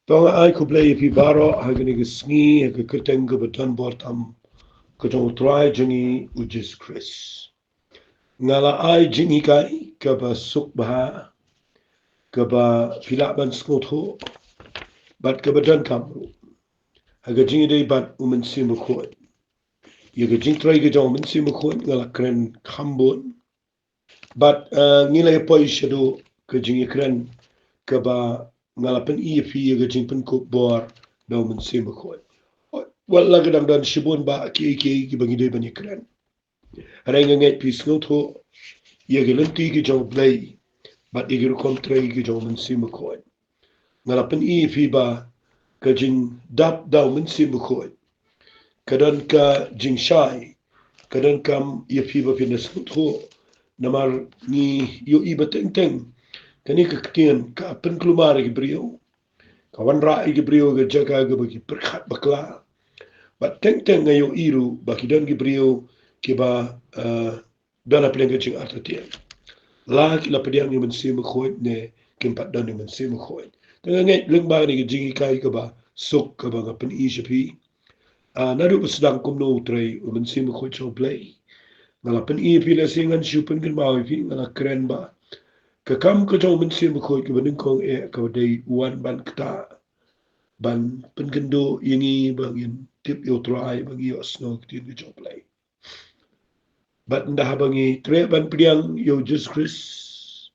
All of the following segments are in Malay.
Tonga ai ku play pi baro hagani ke sngi ke keteng ke beton bortam ke tong try jengi ujis Chris. Ngala ai jengi kai ke ba suk bah ke ba pilak ban skot ho bat ke beton kam. Haga jengi dei bat umen sim ko. Ye ke jing try ke jong men sim ko ngala kren khambon. Bat ngila poi shado ke jengi kren ke ba ngala pen i fi ye ke jing pen ko bor do men sim ko. Wala kadang dan shibun ba ki bagi dei bani kren. Renga ngai pi snot ho ye ke lenti ke jong play bat ye ke kom tray ke jong men sim ko. Ngala pen i fi ba ke jing dap daw men sim ko. Kadan ka jing shai kadan kam ye fi ba fi snot ho namar ni yo i bateng teng kani ka ktien ka pen klumar ke brio kawan ra ke brio ke jaga ke bagi perkhat bakla But teng ngayo iru bakidan gibrio kiba dana plenga ching artatia. La ki la pediang ni mensim khoy ne kimpat dan ni mensim khoy. Tengah ngai leng ba ni jingi kai ka ba sok ka ba ngapen i shapi. Nadu sedang kumno tray mensim khoy chow play. Ngalapen i pila singan shupen kan ba fi ngala keren ba. Ka kam ka chow mensim khoy ka baning kong ka day wan ban kta ban penkendo ini bangin tip yo try bagi yo snow tin ke job play bat ndah bangi tre ban priang yo just chris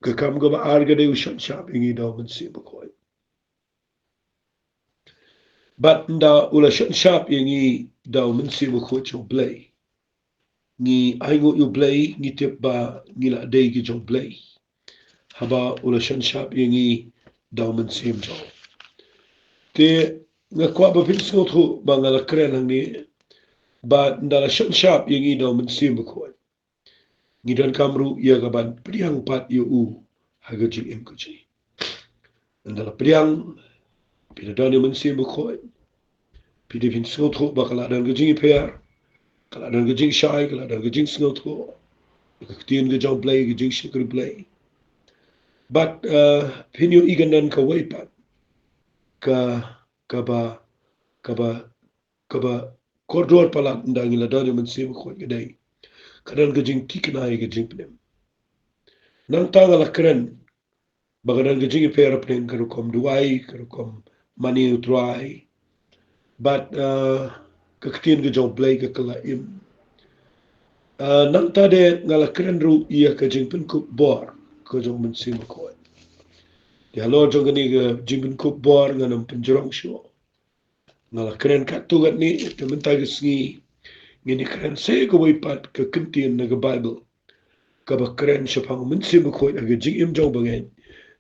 ke kam go ba arga de ushan sharp ingi do men si ko bat nda ula shan sharp ingi do men si ko job play ni aingo yo play ni tip ba ni la de ke job play haba ula shan sharp ingi do men sim job te nga kwa ba fin snot ho ba ngala kren ni ba ndala shot sharp yang i do men sim ko ni dan kamru ia gaban priang pat yu u haga jing im ko ji ndala priang pida dan men sim ko pida fin snot ho ba kala dan gajing per kala dan gajing shai kala dan gajing snot ho ka tien ga jong play gajing shikri play but pin yu igan dan ka way pat ka ka ba ka ba ka ba koridor pala ndangila dan men sim ko gidai kadan gajing tikna ay gajing pnem nang tanga la kren bagadan gajing pera pnem karukom duai karukom mani utrai but kaktin gajong play ka kala im nang tade ngala kren ru iya kajing pen kup bor kajong mensim ko ya lo jong ni ga jing kup bor nganam penjorong sho ngala kren ka tugat ni temen tagisngi ngini kren se ko pat ka kintin na ga bible ka ba kren shapang mensim ko ga jing im jong bangen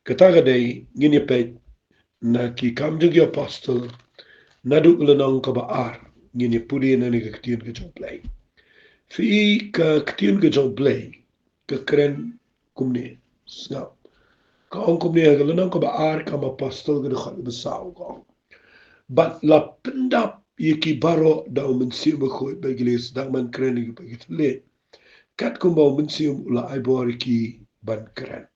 kataga day ngini pe na ki kam jog apostle nadu ulanong ka ba ar ngini puli na ni kaktin ka jong play fi ka kaktin ka jong play ka kren kumni snap ka ong kumni ka lanong ka ba ar ka ma apostle ka khol besaw ko but la pendap yiki baro da mensium ko begilis da man kren ki begitle kat kumba mensium ula ai bor ki ban kren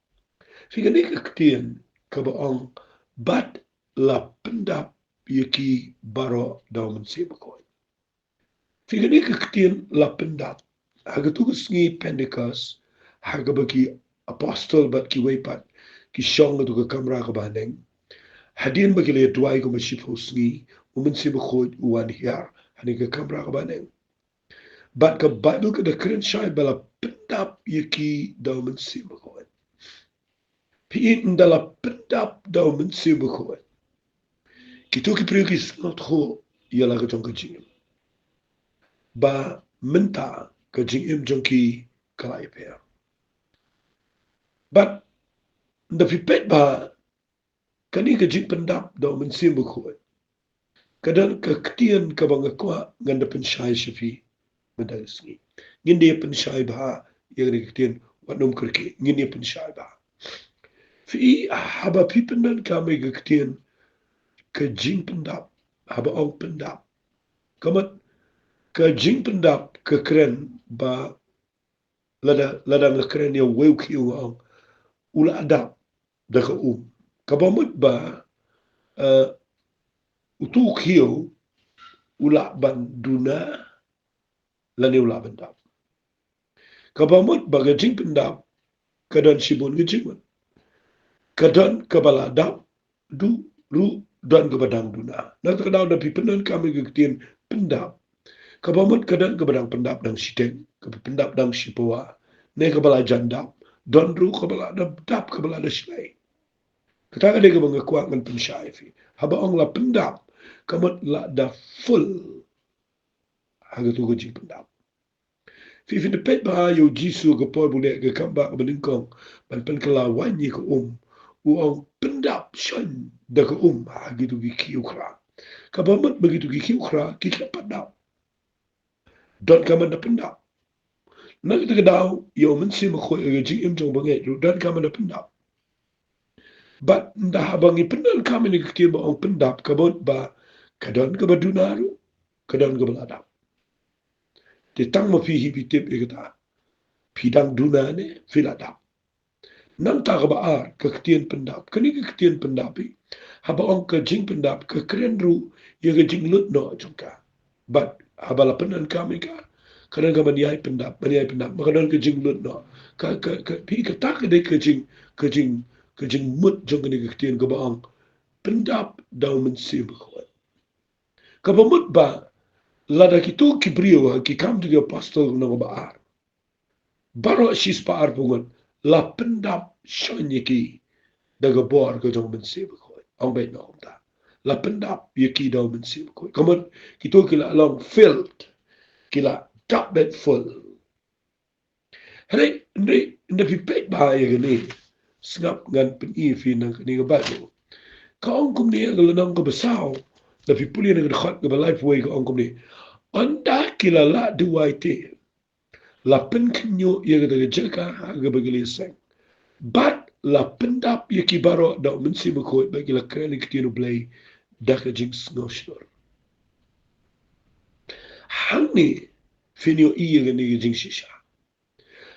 fi ka ni kaktin ka ba ong but la pendap yaki baro daumen sebekoi. Figani kaktin la pendap. Haga tugas ngi Pentecost, haga baki apostle bat ki waypat, ki shong tu ka kamra ka bandeng. Hadin baki le duai ko maship hosngi, umen sebekoi uwan hiar, hani ka kamra ka bandeng. Bat ka Bible ka da kren shai bala pendap yaki daumen sebekoi. Piin ndala pendap daumen sebekoi. Kito ki priokis not ho yala ka jong ka jingim. Ba menta ka jingim jong ki kalai pea. But the pipet ba kani ka jing pendap do men sim buku. Kadang ka ketian ka bang kwa nganda pensyai shafi medalsngi. Ngindi pensyai ba yang ni ketian wanom kerki ngindi pensyai ba. Fi haba pipendan kami ka ketian ka jing pendap haba ong pendap. Kamat ka jing pendap ka keren ba lada nga keren ya wew ki ung ula adap da ka kabamut ba utu kio ula ban duna lani ula bandap. Kabamut bagajing pendap kadan sibun gejingan. Kadan kabala dap du lu dan kebadang duna. Nak kadau da pipenan kami gektian pendap. Kabamut kadan kebadang pendap dang siteng, pendap dang sipawa. Ne kabala jandap, don ru kabala dap kabala da silai. Kata ada ke mengakuat dengan pensyai fi. Haba ong la pendap, kamut la da full. Haga tu gejing pendap. Fi de pet ba yo jisu ke poi bulek ke kamba ke beningkong ban pen kala wanyi ke u ong pendap syon da ke gitu gi kiu kra kabamut begitu gi kiu kra kita pendap don kaman da pendap nak kita kedau yo men si mo khoi ge jing im jong bangai don kaman da pendap bat nda bangi pendal kaman ni ke ba ong pendap kabut ba kadon ke badunaru kadon ke beladap te tang mo fi hipitip e kata pidang duna ne filadap nang tak baar keketian pendap kini keketian pendapi haba ong ke jing pendap ke keren ru ye ke jing lut no jongka but haba la penan kami ka kadang ka maniai pendap maka don ke jing lut no ka pi ke tak de ke jing mut jong ke keketian ke baang pendap dau mensim ko ka mut ba lada kitu kibrio ki kam tu apostol no baar baro sis paar pungon la pendap shonyeki daga bor ko jong men se ko ang bet no ta la pendap yeki do men se ko komon kito kila long filled kila top bet full hare ndi fi pet ba ye ni snap ngan pen i fi nang ni ga ba do ka ong kum ni ga nang ko besau da fi puli ni ga khat ga life way ka ong kum ni anda kila la duai te la pen kinyo ye ga daga jaka ga bagili seng but la pendap ye kibaro da mensi mako bagi la kali kitino play daka jinx noshor hangi finio iye ga ni jinx shisha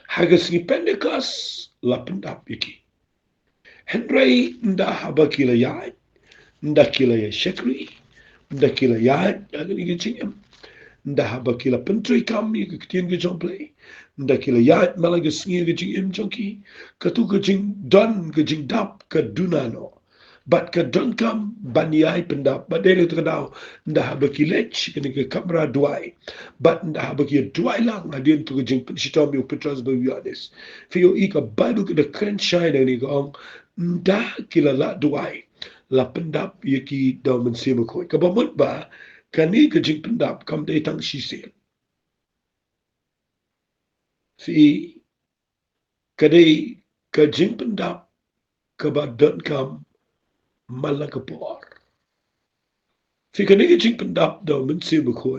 haga singi pendekas la pendap yeki henry nda haba kila ya nda kila ya shekri nda kila ya daga ni jinx nda haba kila pentri kam ye kitino ga jong play nda kila ya malaga singi ga jing im jonki katu ga jing don ga jing dap ka dunano bat ka don kam baniai pendap bat dele tradao nda haba kilech kini ka kamera duai bat nda haba ki duai lang adin tu ga jing sitom yo petras ba wiades fio I ka bible ka the current shine ni ga ong nda kila la duai la pendap ye ki do men sema ko ka ba mut ba kani ka jing pendap kam dai tang shi se fi kadai ka jing pendap ka ba don kam malakapor fi kadai ka jing pendap do men se ba ko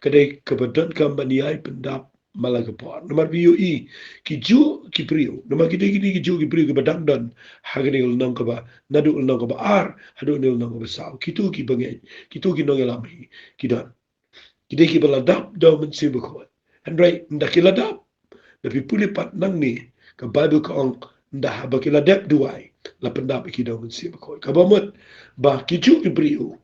kadai ka ba don kam baniai pendap malakapor nomor bio I ki ju ki prio nomor ki ki ju ki prio ka badang don hagani ul nang ka ba nadu ul nang ka ba ar hadu ul nang ka ba sao ki tu ki bangai ki tu ki nong elami ki don ki dai ki baladap do men se ba ko andrai ndakiladap tapi puli pat nang ni ka bible ka ong nda ba kila dep duai la pendap ki do men si ba ko ka ba mot ba ki ju ki brio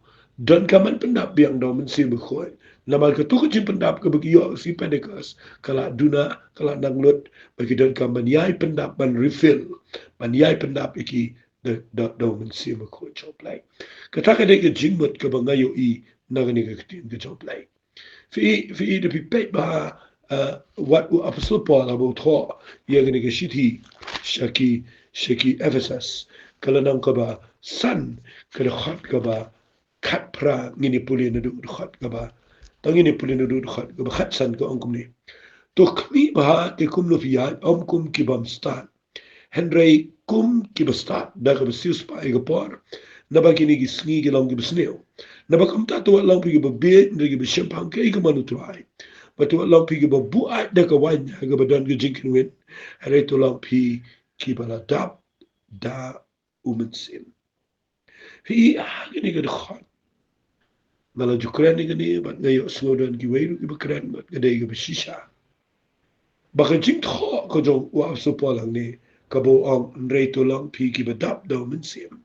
don ka man pendap biang do men si ba ko na mal ka tu ko jin pendap ka bagi yo si pendekas kala duna kala nang lut bagi don ka man yai pendap ban refill man yai pendap ki do men si ba ko job lai ka ta ka de ka jing mot ka ba ngayo I na ga ni ka tin ka job lai fi de pi pe ba what Apostle Paul about tho ye gani ke shiti shaki Ephesus kala nang ka ba san ka khat ka ba khat pra ngini puli na du khat ka ba tangini puli na du khat ka ba khat san ka ongkum ni to kmi ba te kum no fiya kum ki bam stan henry kum ki ba stat da ka sius pa e por na ba kini gi sngi gi long gi sneo na ba kam ta to long pi ba be ndi gi champagne ke ka manu try batu long pi ba buat da ka wan ga ba don ga jinkin win hare to long pi ki ba la dap da umensin hi gini ga khot ngala jukran ni gani ba ngayo slodan ki weiru ki ba kran ba ga dai ga shisha ba ka jing kho ko jo wa so pa lang ni ka bo ang re to long pi ki ba dap da umensin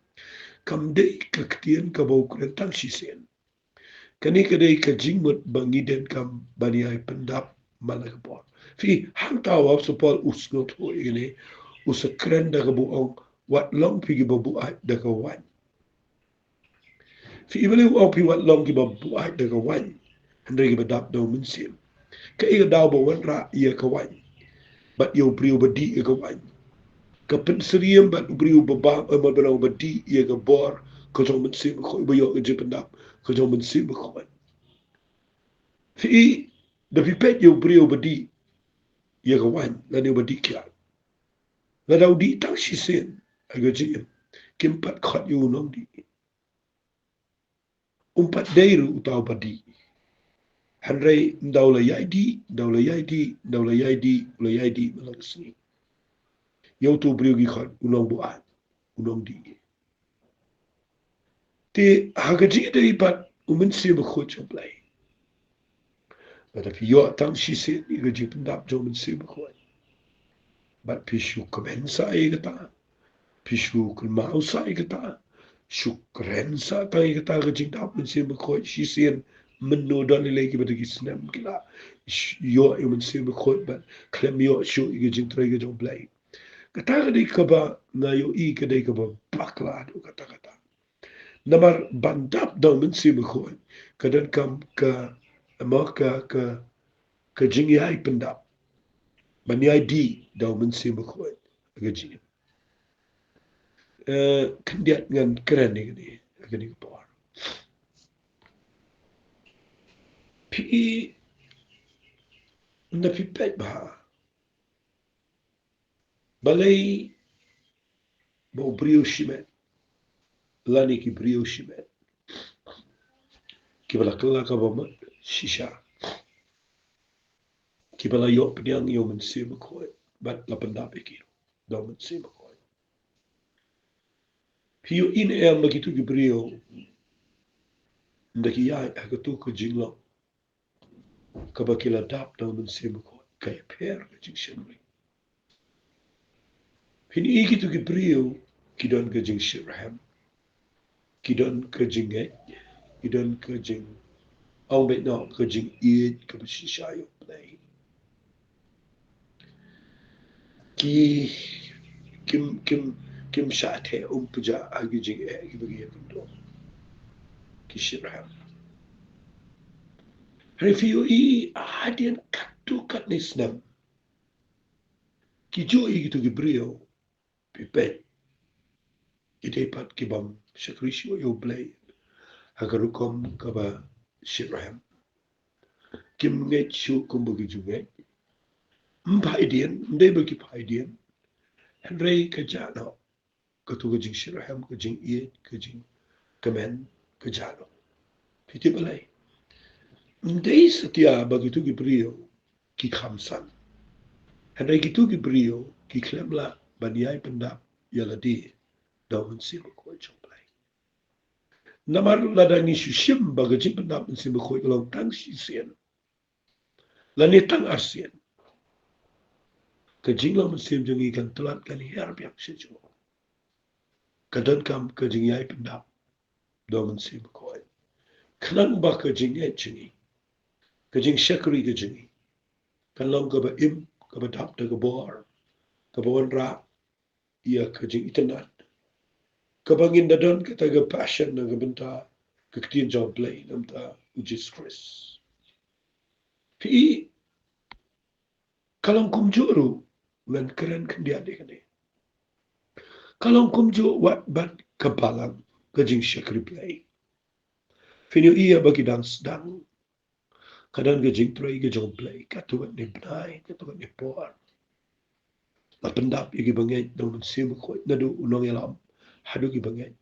kam dei ka ktien ka bau kren tang sisen. Kani kadai ka jingmut bangiden kam baniai pendap malakbor. Fi hang tawa supol usnot ho ini usakren da buong wat long pi babu ai da ka wan. Fi ibali o pi wat long ki babu ai da ka wan. Handre ki badap do mensim. Ka iga daw ba wan ra ia ka wan. Bat yo priu badi ia ka wan. Ka penseriam bat priu babang ma belaw badi ia ka bor ko jong mensim ko iba yo ka pendap ko jong mensim ko wan. Fi da pipet yo priu badi ia ka wan la ne badi kia. La daw di tang sisen aga jim. Kimpat khat yo nong di. Umpat deiru utaw badi. Handrai daula yaidi, daula yaidi, daula yaidi, daula yaidi malang sini. Yau tu beriu gikhat unong buat, unong di. Te hagaji dari pat umen si berkhut joblai. Tapi yo tang si se ni gaji pendap jo men si berkhut. Bat pishu kemen sai kata, pishu kelmau sai kata, syukren sa tai kata gaji dap men si berkhut si sen menodon lagi pada kisnam kila. Yo men si berkhut bat klem yo syu gaji trai gaji joblai. Kata kadai kaba ngayo I kadai kaba bakla do kata-kata. Namar bandap daw men si berkhut. Kadan kam ka maka ka jingi ai pendap. Bani ID daw men si berkhut. Gaji. Kendiat ngan keren ni gani por. Pi na pi pet ba. Balai bo brio shimet. Lani ki brio shimet. Ki bala kala ka ba shisha. Ki bala yo pnyang yo men si berkhut. Bat la pendap iki. Daw men si berkhut. Hiyo in em begitu ki brio. Ndaki yai agatu ko jinglo. Kabakila dap daw men si berkhut. Kaya per ka jing shenri. Hini iki tu ki brio. Kidon ka jing shiraham. Kidon ka jing et. Kidon ka jing ang bet no ka jing id ka basishayo play. Ki kim shathe puja agi jing e ki bagi yakundo. Ki shiraham. Review I adian katu kat nisnam. Ki jo I gitu ki brio. Pipet. Ki depat ki bam shakrisho yo play. Agarukom ka ba shiraham. Kim nget shu kumbagi junget. Mpaidian, ndai bagi paidian. Henry kajano. Katu kajing shiraham, kajing iet, kajing kamen, kajano. Piti balay. Ndai setia bagi tu ki brio ki khamsan. Henry gitu ki brio ki klemla baniai pendap yaladi daun sima koi choplay. Namar ladang isu shim bagi pendap sima koi kalau tang sisian. Lani tang arsian. Kajing lam sim jeng ikan telat kan her biak sejo. Kadan kam kajing yai pendap daun sim koi. Kenang ba kajing yai jengi. Kajing syakri kajing. Kan lam kaba im kaba dap da kabor. Kaba wan ra ia kajing itenat. Kaba ngin dadan kata ga passion na kabenta kaktiin job play namta ujis Chris. Pi kalang kumjuru lan keren kendia dekane. Kalang kumju wat bat kabalang kajing syakri play. Finyo iya bagi dang sedang. Kadang kajing tray kajong play. Katuan ni benai, katuan ni por. La pendap iki banget daun sim koi nadu unong yalam. Hadu ki banget.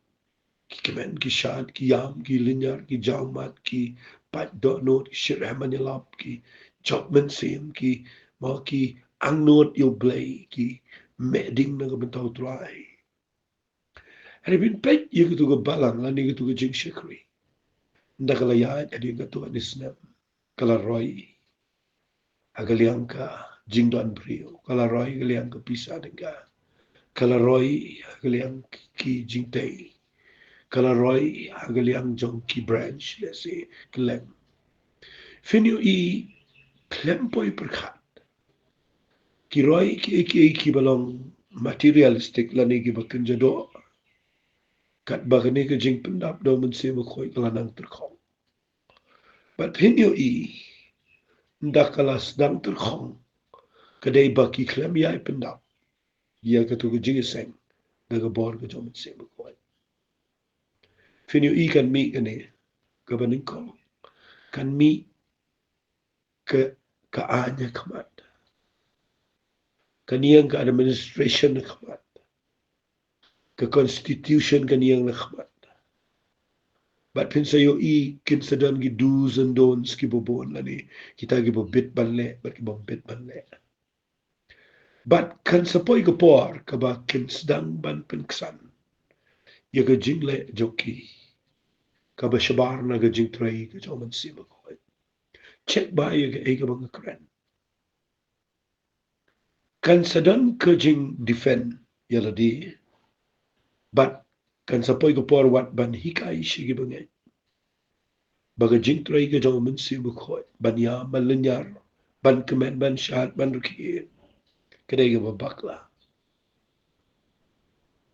Ki kemen, ki shad, ki yam, ki linyar, ki jaumat, ki pat dot note, ki shirhaman yalap, ki jokmen sim, ki mau ki ang note yo blay, ki meding na kabentau try. Hari bin pet ye gitu ke balang, lani gitu ke jing shikri. Nda kalayat, adi gitu anisnam. Kala roy, agaliang ka jing doan brio. Kala roy, agaliang ka pisa denga. Kala roy, agaliang ki jing tay. Kala Roy hagaliang jong ki branch lesi klem. Finyo i klem poi perkat. Ki Roy ki balong materialistic lani ki bakin jado. Kat bagani ke jing pendap do mensi makoi kelanang terkong. But finyo i ndakalas dang terkong. Kadai baki klem yai pendap. Ia katu ke jing seng. Daga bor ke jom mensi makoi. Finyo i kan mi kani. Kabaning kong. Kan mi ke anya kamat. Kaniyang ke administration na kamat. Ke constitution kaniyang na kamat. But pinsayo i kinsadan gi do's and don'ts ki bobon lani. Kita gi bobit banle. But ki bobit banle. But kan sapoy ke por kaba kinsdang ban pinksan. Ya ke jingle joki. Kaba shabar na ke jing tray ke joman sima ko. Check ba ya ke ega mga kren. Kan sadan ke jing defend yaladi. But kan sapoy ke por wat ban hikai shigi bangay. Baga jing tray ke joman sima ko. Ban ya malinyar. Ban kemen ban syahat ban rukir. Kadai ke babakla.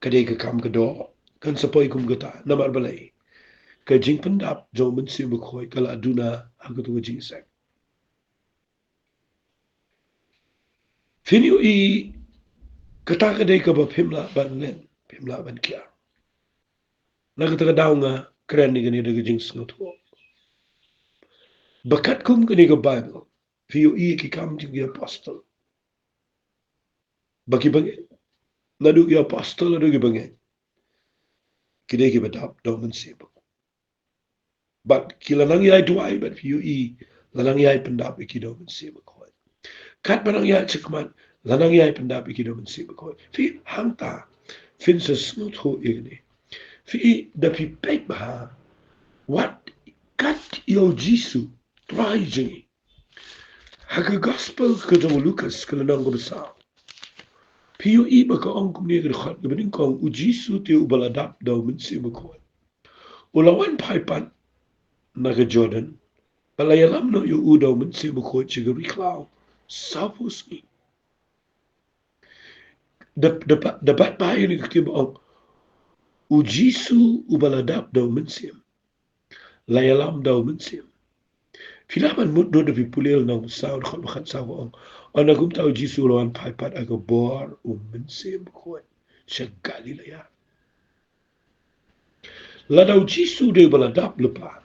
Kadai ke kam ke do. Kan sapoy kum gata. Namar balay. Ka jing pendap joman sima ko. Kala aduna aku tu jing sek. Finyo i kata kadai ka ba pimla ban len. Pimla ban kia. Nagata daw nga kren ni gani daga jing sngot ko. Bakat kum gani ka Bible. Finyo i ki kam jing apostle. Baki bangin. Nadu ki apostle nadu ki bangin. Kidai ki badap joman sima ko. But kilanang yai tuai but finyo i lanang yai pendap iki joman sima ko. Kat manang yai cikman lanang yai pendap iki joman sima ko. Fi hangta. Fin sa sngot ko igni. Fi da fi pek baha. What kat yo Jisu try jing. Haka gospel ka do Lucas kala nang besar. Pio iba ka ong kumni ka khat ka bening kong u Jisu ti u baladap daw mensi ko. Ulawan paipan na ka Jordan. Palayalam no yu u daw mensi ko chiga riklaw. Sapos ni. Dapat bahayo ni kakiba ong u Jisu u baladap daw mensi. Layalam daw mensi. Filaman mut do da pipulil nang saud khol bakhat sawo ana gum taw Jisu lawan paipat aga bor mensim ko sa Galilea. La daw Jisu de bala dap lepa.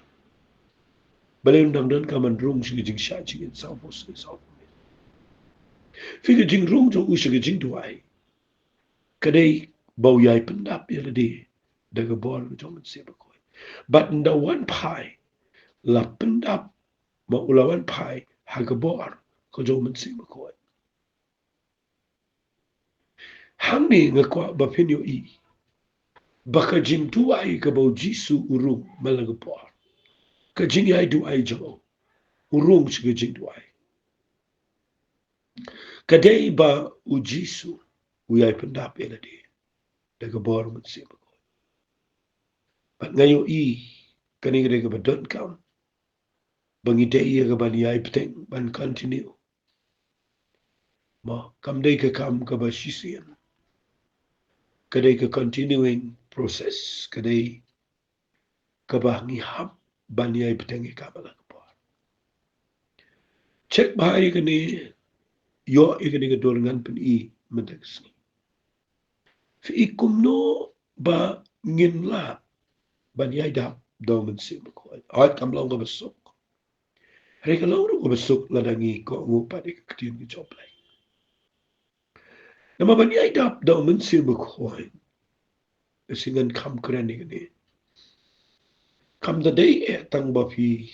Balem dang dan kaman rung sig jing sha jing sa bos sa. Figa jing rung jo u sig jing duai. Kadai bau yai pendap ya de daga bor jo mensim ko. But nda one pai la pendap ma ulawan pai haga bor ko jo mensim ko. Hangni nga kwa bapinyo i. Baka jing tuai ka bau Jisu urung malagapor. Ka jing ay duai jo. Urung siya jing duai. Kadai ba u Jisu uyay pendap ila di. Dagabor mo siya ko. But ngayon i kaning ka ba don kam. Bangitay ka ba niyay peteng ban continue. Ma kamday ka kam ka ba sisiyan. Kadai ka continuing process. Kadai ka ba ngihap ba niyay peteng ka malagapor. Check bahaya ka ni yo ikani ka dolangan pen i medex ni. Fi kumno ba nginla ban yai dap do men si ko. Ay kam long ka besok. Hari ka long ka besok ladangi ko ngupa di katin ki joblay. Nama ban yai dap do men si ko. Singan kam kren ni gani. Kam da day tang ba fi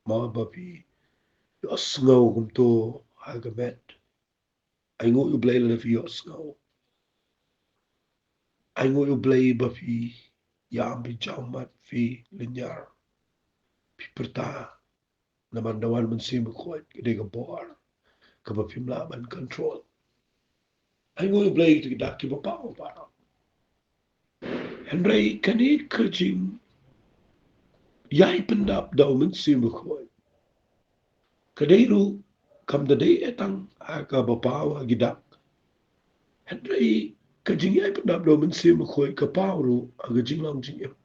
ma ba fi yos ngaw kumto hagamet. Ay ngu ublay la fi yos ngaw. Ay ngu ublay ba fi yam bi jamat fi linyar. Fi perta naman dawan man si mukoy kide ka boar ka ba pimla man control. Ay ngu ublay ti dak ki ba pa. Henry kani kajing yai pendap daumen simukoi. Kadairu kam dadai etang aga bapawa gidak. Henry kajing yai pendap daumen simukoi kapawru aga jinglang jingem.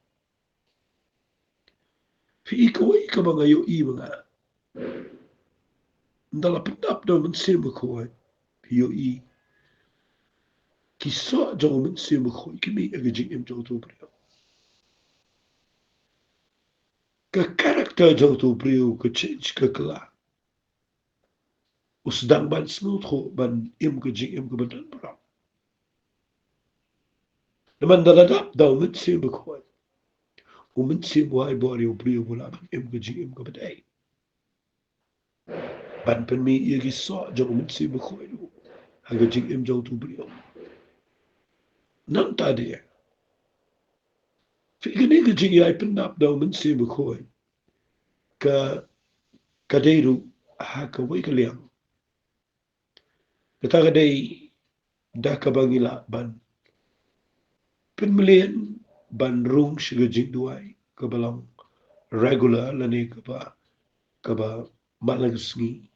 Fi ikawai ka mga yo i mga ndala pendap daumen simukoi yo i kisah daumen simukoi kimi aga jingem jauh tu brio. Ka karakter jauh tu brio ka change ka kelak. Usdang ban smooth ko ban im ka jingem ka badan bro. Naman daladap daumen simukoi. Umen simwai bori ubrio bula ban im ka jingem ka badai. Ban pen mi iya kisah jauh umen simukoi lu. Aga jingem jauh tu brio. Nang tadi Fikini ka jing yai pendap daumen simukoi. Ka kadeiru ha ka wai ka liang. Kata kadai dah ka bangila ban penmelian ban rung shiga jing duai ka balang regular lani ka ba malagasngi.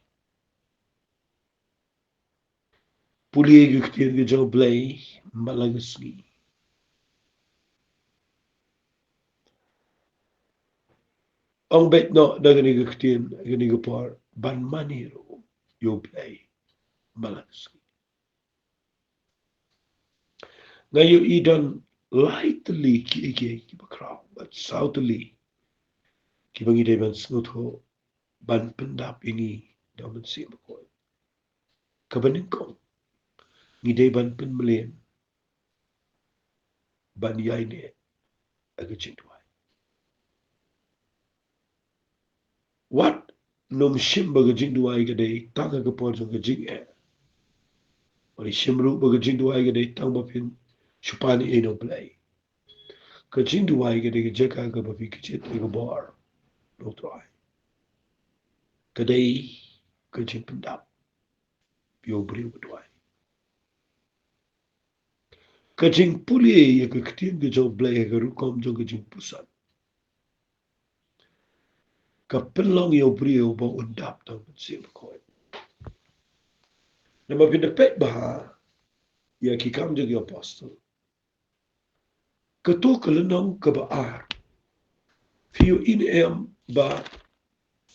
Pulie guktir ka jauh blay malagasngi. Ang bet no da gani guktir gani gupar ban maniru yo blay malagasngi. Ngayon idan lightly ki bakraw but southly ki bangi day ban snut ho ban pendap ini daman sim ko kabanin ko ni day ban pen melian ban yai ne aga chintwai what nom shim baga jingduai ga day tanga ga por ga jing e ori shimru baga jingduai ga day tang ba pin chupani e no play ka jingduai ga day jeka ga ba fi kichet ga bar no try ka day ka jing pendap yo bri udwai kajing pulie ya keketin ke jau blai ke rukom jau kajing pusat. Ka penlong yo brio ba undap tau sim koi. Nama pindapet baha ya kikam jau ki apostle. Ketu kelenong ke ba ar. Fiu in em ba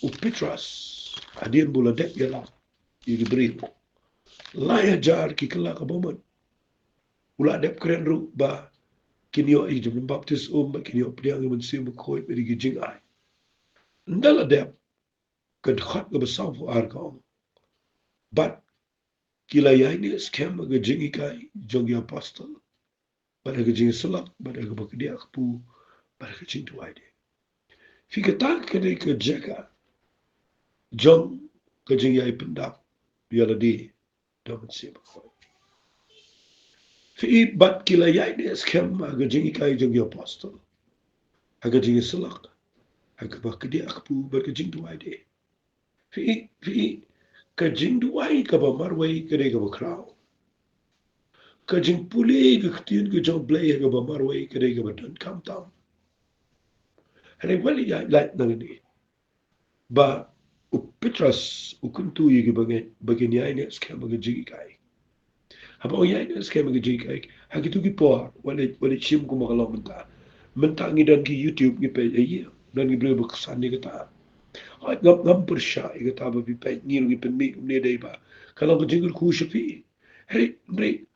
upitras adien bula dek ya la. Yu brio. Laya jar ki kela ka boman. Ula dep keren ru ba kinyo i jam baptis ba kinyo pediang iman sim koi beri ki jing ai. Ndala dep kad khat ga basau fu ar ka but kila yai ni scam ga jingi kai jogi apostle pada ga jingi selak pada ga bakdia kapu pada ga jingi tuai de fika tak kene ka jaga jong ga jingi ai pendap biala di dapat siapa fi but kila yai ni scam ga jingi kai jogi apostle aga jingi selak aga bakdia kapu pada ga jingi tuai de fi ka jingi tuai ka ba marwai ka de ga bakrau kajing puli ke ketien ke jauh belai ke bamarwai ke dai ke badan kam tam. Hari wali ya light nang ni. Ba upitras ukuntu ye ke bagian ya ini sekarang bagi jigi kai. Apa oh ya ini sekarang bagi jigi kai. Hagi tu ki por wali sim ku makalau mentah. Mentah ngidan ki YouTube ki pe ye dan ki beri berkesan ni kata. Hai ngam persya ye kata ba pi pe ngiru ki pen mi ne dai ba. Kalau ke jingul ku syafi. Hei,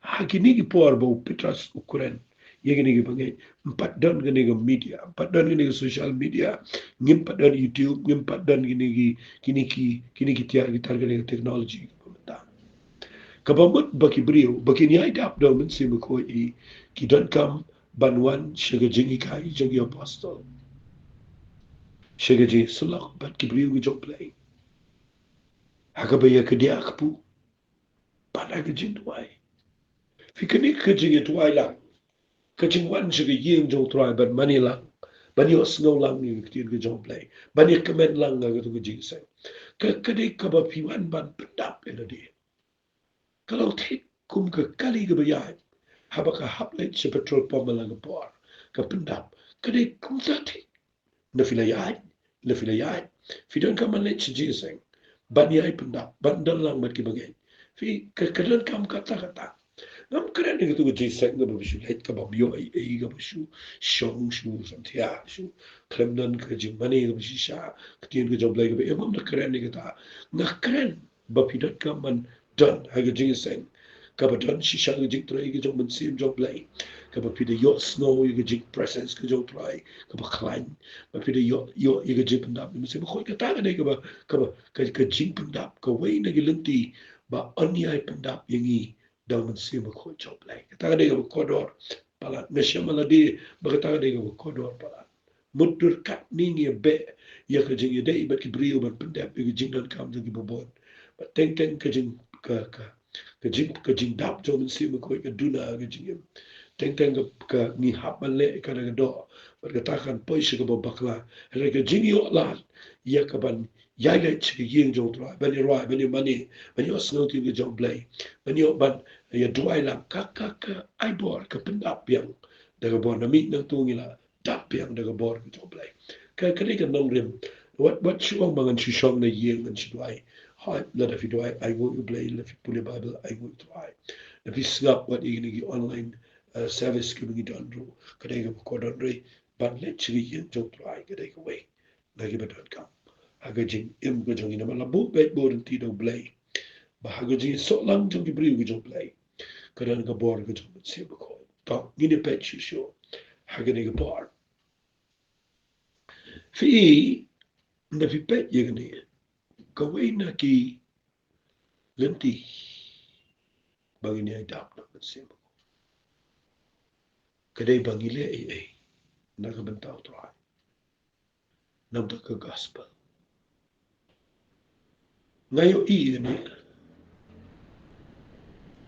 hagi ni ki por ba upitras ukuran. Ye gini ki bangai empat dan gini ki media, empat dan gini ki social media, ngimpat dan YouTube, ngimpat dan gini ki tiar gitar gini ki teknologi pemerintah. Kabamut baki brio, baki ni ai dap do men si ko I ki don kam banwan shaga jingi kai jogi apostle. Shaga jingi sulak bat ki brio ki jok play. Haka baya ke dia kapu. Pada ke jing tuai. Fikani ke jing tuai lang. Kacing wan shaga yeng jong tuai bat mani lang. Bani os ngau lang ni ketin ke jong play. Bani kemen lang nga ke jing sai. Kadai ka ba piwan ban pendap ena dia. Kalau tik kum ke kali ke bayai. Haba ka haplait se petrol pom lang por. pendap kade kumtati na filayai fidan kaman le chijiseng ban yai pendap ban dalang bat ki bagay fi kadan kam kata nam karen ni tu jiseng ga bishu let ka bam yo ai ga bishu shong shu santia shu klemnan ka jimani ga bishu sha ktin ga job lai ga emam na karen ni ta na karen ba fidan kaman dan ha ga jiseng ka ba dan shisha ga jik trai ga job man sim job lai ka ba pide yo snow ga jik presence ga job trai ka ba klein ba pide yo ga jik pendap ni sim khoi ka ta ga ga ba ka jik pendap ka wei na ga lenti ba anyai pendap yangi daw man sima ko job lai kata de ko kodor pala mesha maladi ba kata de ko kodor pala mudur kat ningi be ya ka jingi de ba ki brio ban pendap ki jingan kam jingi bobon ba teng ka jing ka jing dap jo man sima ko ka duna ka jingi teng ka ni hap male ka na do ba kata kan poise ka bakla hele ka jingi o la ya ka ban ya chi yeng jo tra ba ni mani ba ni osno ti ka job lai ba ni ban ya duai la ka ai bor ka pendap yang daga bor na mit nang tungila dap yang daga bor ka job lai ka ni ka nong rim what chuang mangan chi shong na yeng an chi duai hai la da fi duai I go you play la fi puli bible I go duai na fi snap what i online service ki ngi don ru ka dai ko don re ban le chi yeng jo duai ka dai ka we na ki ba don kam aga jing im go jong ina ma la bu be bor ti do play ba ha go jing so lang jong ki bri go jong play karan ka bor ka jom se ba ko to ni pet sho ha ga ga bor fi na fi pet ye ni ka we na ki lenti bang ni ai dap na se ba ka dai bang ile ai na ka ban tau tra na da ka gospel ngayo i ni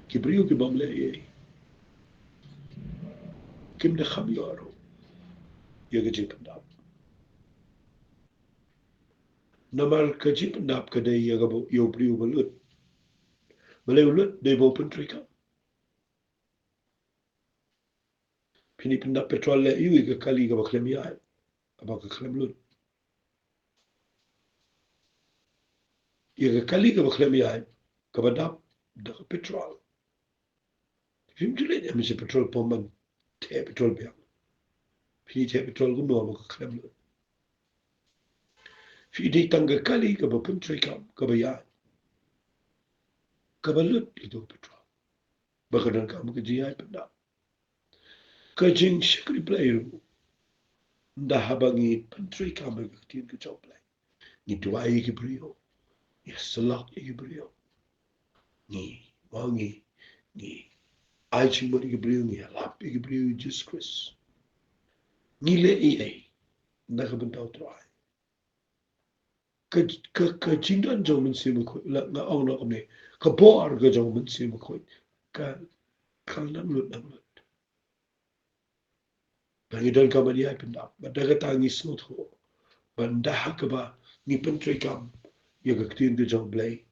ki brio ki bam le ai kim da kham yoro ye ga jing dap na mal ka jing dap ka dai ye ga yo brio ba lut ba le lut dai bo pun trika pini pinda petrol le iwi ka kali ka ba klem ya ba ka klem lut ye ka kali ka ba klem ya ka ba dap da ka petrol fim jule ya mi se petrol pomban te petrol biang pini te petrol gu no ba ka klem lut fi di tanga kali ka ba pun trika ka ba ya ka ba lut itu petrol ba ka dan ka ka ji ya pinda ka jing shikri play nda habangi pantry ka ba ka tin ka chop play ni tuai ki brio ni salak ki brio ni wangi ni ai chi mo ki brio ni lap ki brio Jesus Christ ni le ai na ka ban tau try ka jindan jo min sim ko la nga au na ne ka bor ga jo min sim ko ka kal nam lut nam lut bangi dan ka ba ni ai pinda ba daga tangi snot ho ban da ha ka ba ni pantry kam ya ka tin de jo blay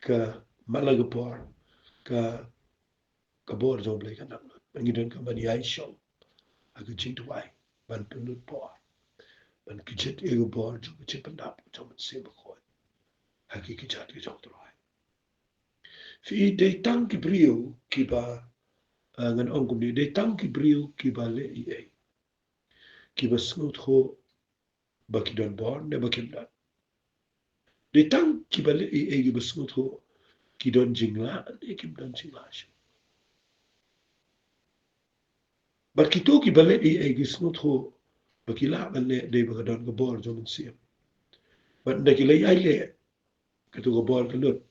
ka malaga por ka bor jo blay ka nam lut bangi dan ka ba ni ai show aga jing tuai ban penut por ban kijet ego bor jo kijet pandap jo min sim ko haki ki chat ki jok troai fi de tang ki brio ki ba ngan ong kum ni de tang ki brio ki ba le i e ki ba smut ho ba ki don bor ne ba kim da de tang ki ba le i e ki ba smut ho ki don jingla ne kim don jingla shi ba ki to ki ba le i e ki smut ho ba ki la ba le de ba don ko bor jo min sim ba de ki le ai le ka to ko bor ka lut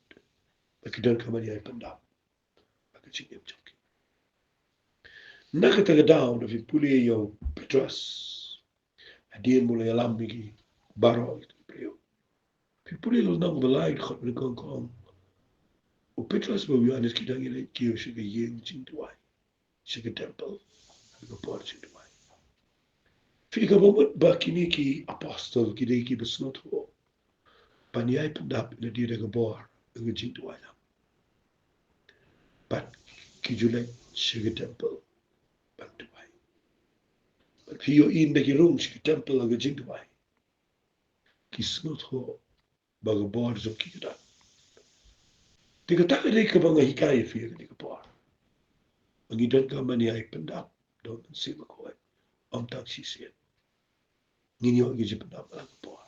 ba ki don ka ma ni ai pandap ba ki ching em nakataga down of puli yo Petras hadien mula yalam migi baro prio puli lo nang balai khot ni kong kong o Petras bo yo anis kidang ile kiyo shiga yeng ching tuai shiga temple shiga por ching tuai fika bomot ba kini ki apostol kide ki besnot ho paniai pendap ina dia daga bor nga ching tuai na pat ki jule shiga temple ban tuai Pio in de kirung ki temple aga jing duai. Ki snot ho baga bor zo ki kada. Tika taka de ka banga hikaya fia ka por. Mangi dan ka mani ai pendap don si ma ko om tak si sien. Ngini o gi pendap la por.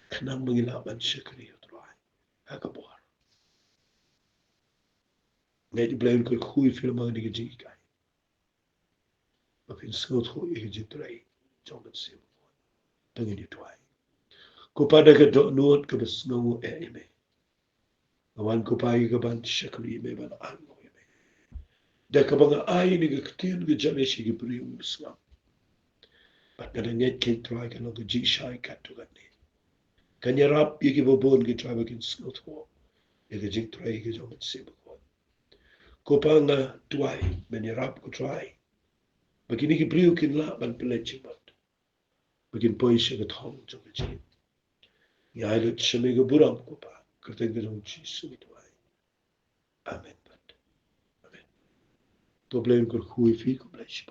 Kanang mangi laban syakri yo duai. Ka por. Ngai di blain ko khui fil ma ni gi kai. Makin snot ho i gi duai. Jong si ma ko. Tangi di duai. Ko pada ka do nuot ka bas ngawu e ime. Awan ko pagi ka ban syakri ime ban ango ime. Da ka banga ai ni ga ktin ga jame shi gi bri um sngam. Bat na nget kin try ka no ga ji shai ka to ga ni. Kanya rap i gi bobon gi try ba kin snot ho. I ga jing try gi jong si ma ko. Ko pa nga tuai ben i rap ko try. Bagini gi bri kin la ban pele chi bat. Bagin poi shi ga thong jong ga ji. Ya ilo shame ga buram ko pa. Kerten ga jong chi su tuai. Amen. Amen. To blame ko hui fi ko bless